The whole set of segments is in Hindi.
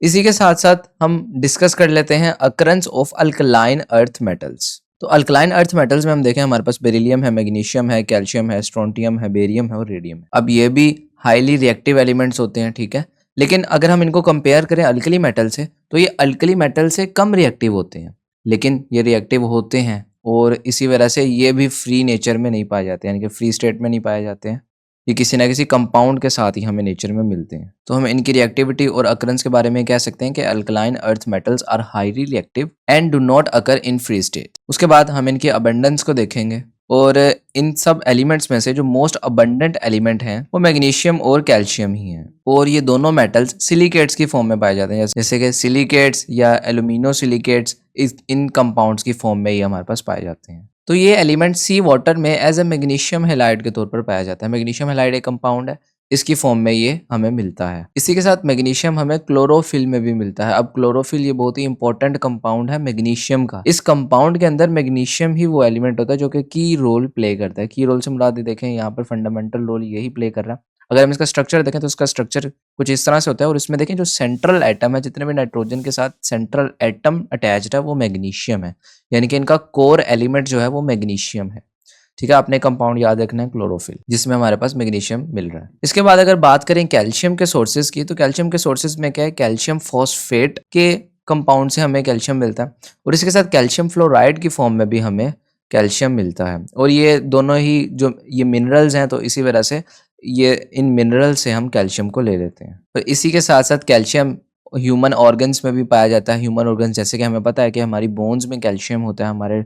इसी के साथ साथ हम डिस्कस कर लेते हैं occurrence of alkaline earth metals. तो अल्कलाइन अर्थ मेटल्स में हम देखें हमारे पास बेरिलियम है, मैग्नीशियम है, कैल्शियम है, स्ट्रोंटियम है, बेरियम है और रेडियम है। अब ये भी हाईली रिएक्टिव एलिमेंट्स होते हैं, ठीक है। लेकिन अगर हम इनको कंपेयर करें अल्कली मेटल से तो ये अल्कली मेटल से कम रिएक्टिव होते हैं, लेकिन ये रिएक्टिव होते हैं और इसी वजह से ये भी फ्री नेचर में नहीं पाए जाते, यानी कि फ्री स्टेट में नहीं पाए जाते हैं। ये किसी ना किसी कंपाउंड के साथ ही हमें नेचर में मिलते हैं। तो हम इनकी रिएक्टिविटी और अकरेंस के बारे में कह सकते हैं कि alkaline earth metals are highly reactive and do not occur in free state. उसके बाद हम इनकी अबंडेंस को देखेंगे और इन सब एलिमेंट्स में से जो मोस्ट अबंडेंट एलिमेंट हैं वो मैग्नीशियम और कैल्शियम ही हैं। और ये दोनों मेटल्स सिलिकेट्स की फॉर्म में पाए जाते हैं, जैसे कि सिलिकेट्स या एल्यूमिनो सिलिकेट्स इन कंपाउंड्स की फॉर्म में ही हमारे पास पाए जाते हैं। तो ये एलिमेंट सी वाटर में एज ए मैग्नीशियम हैलाइड के तौर पर पाया जाता है। मैग्नीशियम हैलाइड एक कंपाउंड है, इसकी फॉर्म में ये हमें मिलता है। इसी के साथ मैग्नीशियम हमें क्लोरोफिल में भी मिलता है। अब क्लोरोफिल ये बहुत ही इंपॉर्टेंट कंपाउंड है मैग्नीशियम का। इस कंपाउंड के अंदर मैग्नीशियम ही वो एलिमेंट होता है जो कि की रोल प्ले करता है। की रोल से मुराद देखें यहाँ पर फंडामेंटल रोल यही प्ले कर रहा है। अगर हम इसका स्ट्रक्चर देखें तो इसका स्ट्रक्चर कुछ इस तरह से होता है और इसमें देखें जो सेंट्रल एटम है, जितने भी नाइट्रोजन के साथ सेंट्रल एटम अटैच्ड है वो मैग्नीशियम है, यानी कि इनका कोर एलिमेंट जो है वो मैग्नीशियम है। ठीक है, आपने कंपाउंड याद रखना है क्लोरोफिल, जिसमें हमारे पास मैग्नीशियम मिल रहा है। इसके बाद अगर बात करें कैल्शियम के सोर्सेज की, तो कैल्शियम के सोर्सेज में क्या है, कैल्शियम फॉस्फेट के कंपाउंड से हमें कैल्शियम मिलता है और इसके साथ कैल्शियम फ्लोराइड की फॉर्म में भी हमें कैल्शियम मिलता है। और ये दोनों ही जो ये मिनरल्स हैं तो इसी वजह से ये इन मिनरल से हम कैल्शियम को ले लेते हैं। तो इसी के साथ साथ कैल्शियम ह्यूमन ऑर्गन्स में भी पाया जाता है। ह्यूमन ऑर्गन्स जैसे कि हमें पता है कि हमारी बोन्स में कैल्शियम होता है, हमारे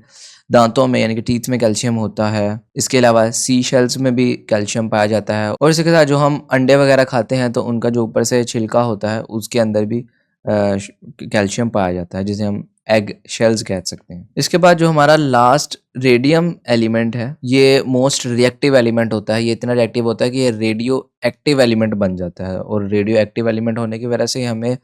दांतों में यानी कि टीथ में कैल्शियम होता है। इसके अलावा सी शेल्स में भी कैल्शियम पाया जाता है और इसके साथ जो हम अंडे वगैरह खाते हैं तो उनका जो ऊपर से छिलका होता है उसके अंदर भी कैल्शियम पाया जाता है, जिसे हम एग शेल्स कह सकते हैं। इसके बाद जो हमारा लास्ट रेडियम एलिमेंट है, ये मोस्ट रिएक्टिव एलिमेंट होता है। ये इतना रिएक्टिव होता है कि ये रेडियो एक्टिव एलिमेंट बन जाता है और रेडियो एक्टिव एलिमेंट होने की वजह से हमें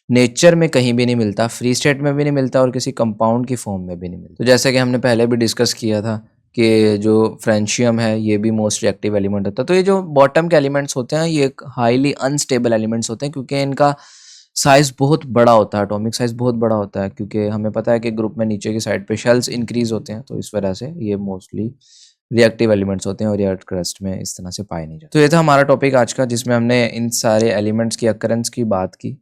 नेचर में कहीं भी नहीं मिलता, फ्री स्टेट में भी नहीं मिलता और किसी कंपाउंड की फॉर्म में भी नहीं मिलता। तो जैसे कि हमने पहले भी डिस्कस किया था कि जो फ्रेंशियम है ये भी मोस्ट रिएक्टिव एलिमेंट होता है। तो ये जो बॉटम के एलिमेंट्स होते हैं ये हाईली अनस्टेबल एलिमेंट्स होते हैं क्योंकि इनका साइज बहुत बड़ा होता है, एटॉमिक साइज बहुत बड़ा होता है, क्योंकि हमें पता है कि ग्रुप में नीचे की साइड पे शेल्स इंक्रीज होते हैं, तो इस वजह से ये मोस्टली रिएक्टिव एलिमेंट्स होते हैं और ये अर्थ क्रस्ट में इस तरह से पाए नहीं जाते। तो ये था हमारा टॉपिक आज का, जिसमें हमने इन सारे एलिमेंट्स की अकरेंस की बात की।